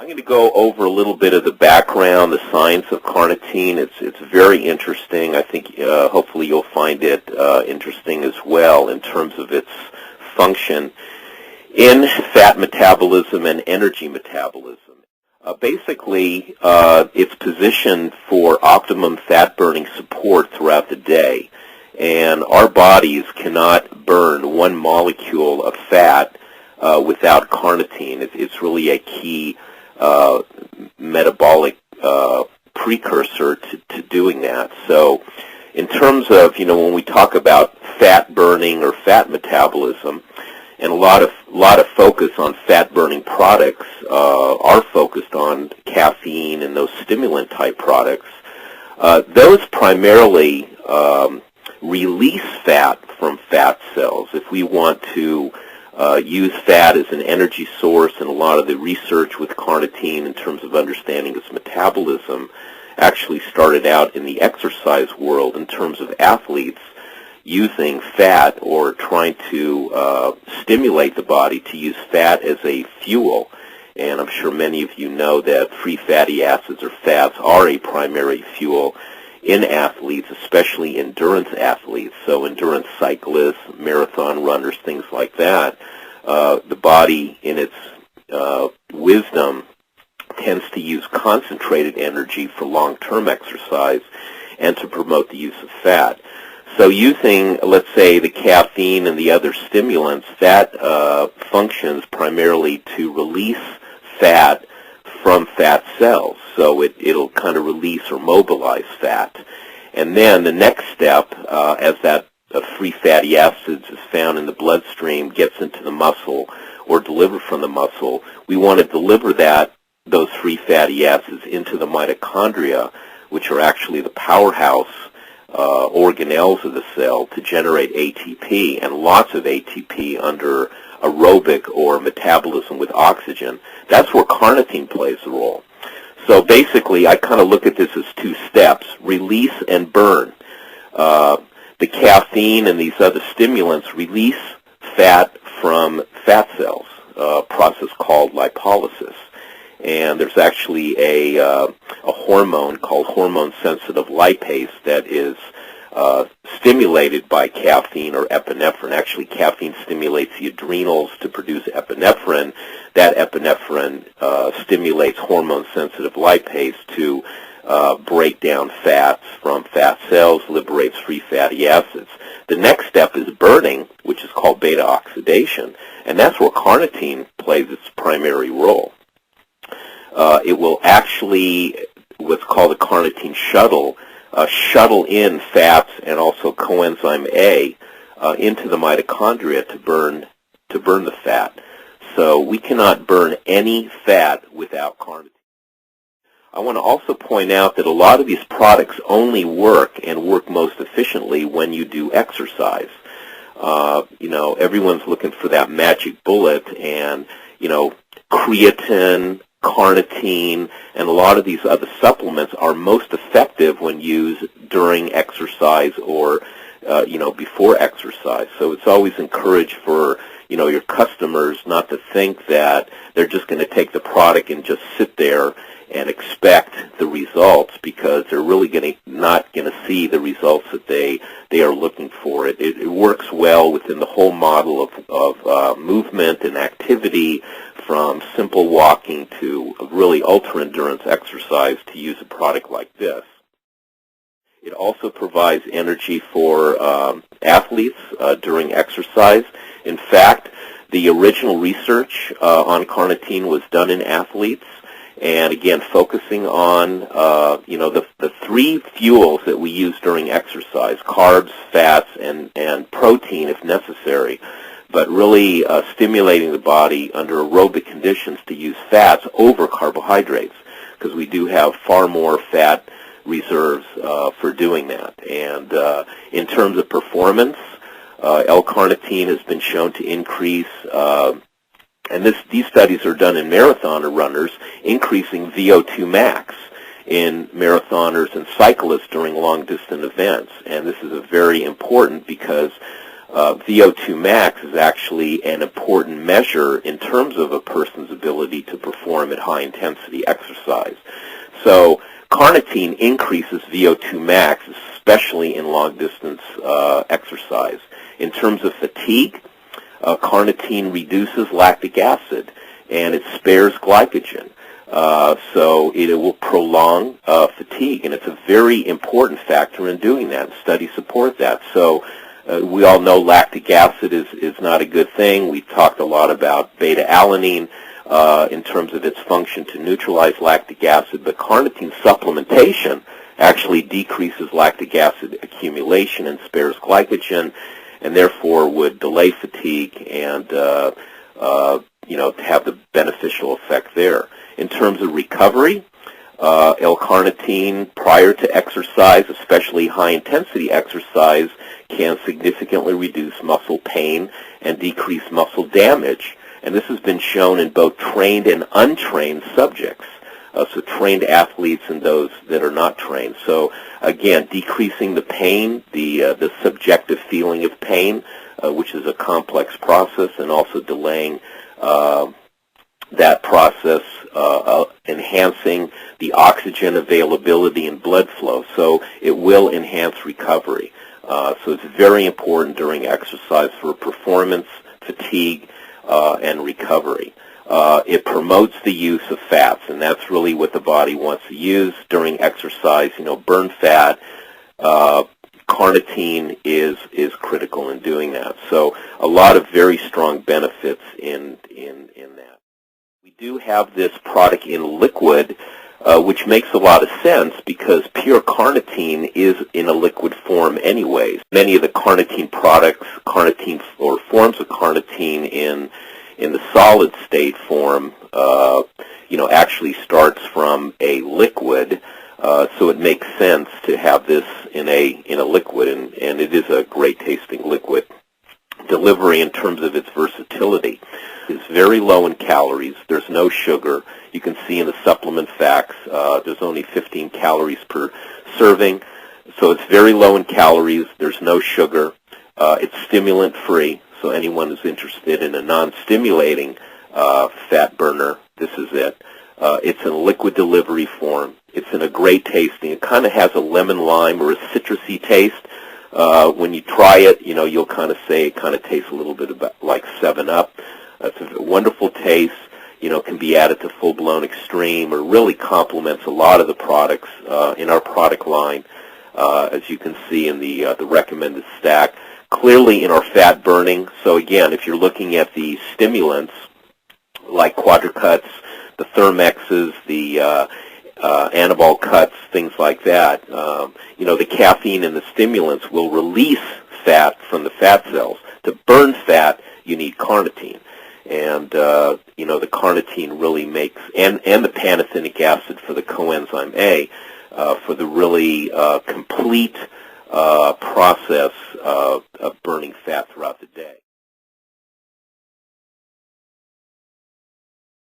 I'm going to go over a little bit of the background, the science of carnitine. It's very interesting. I think hopefully you'll find it interesting as well in terms of its function in fat metabolism and energy metabolism. Basically, it's positioned for optimum fat-burning support throughout the day, and our bodies cannot burn one molecule of fat without carnitine. It's really a key metabolic precursor to doing that. So in terms of, when we talk about fat burning or fat metabolism, and a lot of focus on fat-burning products are focused on caffeine and those stimulant-type products. Those primarily release fat from fat cells. If we want to use fat as an energy source, and a lot of the research with carnitine in terms of understanding its metabolism actually started out in the exercise world in terms of athletes using fat or trying to stimulate the body to use fat as a fuel. And I'm sure many of you know that free fatty acids or fats are a primary fuel in athletes, especially endurance athletes. So endurance cyclists, marathon runners, things like that. The body, in its wisdom, tends to use concentrated energy for long-term exercise and to promote the use of fat. So using, let's say, the caffeine and the other stimulants, that functions primarily to release fat from fat cells. So it'll kind of release or mobilize fat. And then the next step, as that free fatty acids is found in the bloodstream, gets into the muscle or delivered from the muscle, we want to deliver those free fatty acids into the mitochondria, which are actually the powerhouse organelles of the cell to generate ATP, and lots of ATP under aerobic or metabolism with oxygen. That's where carnitine plays a role. So basically, I kind of look at this as two steps: release and burn. The caffeine and these other stimulants release fat from fat cells, a process called lipolysis. And there's actually a hormone called hormone-sensitive lipase that is stimulated by caffeine or epinephrine. Actually, caffeine stimulates the adrenals to produce epinephrine. That epinephrine stimulates hormone-sensitive lipase to break down fats from fat cells, liberates free fatty acids. The next step is burning, which is called beta-oxidation, and that's where carnitine plays its primary role. It will actually, what's called a carnitine shuttle, shuttle in fats and also coenzyme A into the mitochondria to burn the fat. So we cannot burn any fat without carnitine. I want to also point out that a lot of these products only work and work most efficiently when you do exercise. Everyone's looking for that magic bullet, and creatine, carnitine, and a lot of these other supplements are most effective when used during exercise or before exercise. So it's always encouraged for your customers not to think that they're just going to take the product and just sit there and expect the results, because they're really not going to see the results that they are looking for. It works well within the whole model of movement and activity, from simple walking to really ultra-endurance exercise, to use a product like this. It also provides energy for athletes during exercise. In fact, the original research on carnitine was done in athletes, and again, focusing on the three fuels that we use during exercise: carbs, fats, and protein if necessary, but really stimulating the body under aerobic conditions to use fats over carbohydrates, because we do have far more fat reserves for doing that. And in terms of performance, L-carnitine has been shown to increase, and these studies are done in marathoner runners, increasing VO2 max in marathoners and cyclists during long-distance events. And this is very important because VO2 max is actually an important measure in terms of a person's ability to perform at high-intensity exercise. So carnitine increases VO2 max, especially in long-distance exercise. In terms of fatigue, carnitine reduces lactic acid, and it spares glycogen. So it will prolong fatigue, and it's a very important factor in doing that. Studies support that. So we all know lactic acid is not a good thing. We've talked a lot about beta-alanine in terms of its function to neutralize lactic acid, but carnitine supplementation actually decreases lactic acid accumulation and spares glycogen, and therefore would delay fatigue and have the beneficial effect there. In terms of recovery, L-carnitine prior to exercise, especially high-intensity exercise, can significantly reduce muscle pain and decrease muscle damage. And this has been shown in both trained and untrained subjects, so trained athletes and those that are not trained. So again, decreasing the pain, the subjective feeling of pain, which is a complex process, and also delaying that process, enhancing the oxygen availability and blood flow. So it will enhance recovery. So it's very important during exercise for performance, fatigue, and recovery. It promotes the use of fats, and that's really what the body wants to use during exercise. Burn fat. Carnitine is critical in doing that. So a lot of very strong benefits in that. We do have this product in liquid, which makes a lot of sense because pure carnitine is in a liquid form anyways. Many of the carnitine products, or forms of carnitine in the solid state form, actually starts from a liquid, so it makes sense to have this in a liquid, and it is a great tasting liquid. Delivery in terms of its versatility is very low in calories. There's no sugar. You can see in the supplement facts there's only 15 calories per serving, so it's very low in calories. There's no sugar. It's stimulant free, so anyone who's interested in a non-stimulating fat burner, this is it. It's in a liquid delivery form. It's in a great tasting. It kind of has a lemon lime or a citrusy taste. When you try it, you'll kind of say it kind of tastes a little bit like 7-Up. It's a wonderful taste. Can be added to full-blown extreme, or really complements a lot of the products in our product line, as you can see in the recommended stack. Clearly in our fat burning. So again, if you're looking at the stimulants like Quadricuts, the Thermexes, the Anabol cuts, things like that, the caffeine and the stimulants will release fat from the fat cells. To burn fat, you need carnitine. And, the carnitine really makes, and the pantothenic acid for the coenzyme A, for the really complete process of burning fat throughout the day.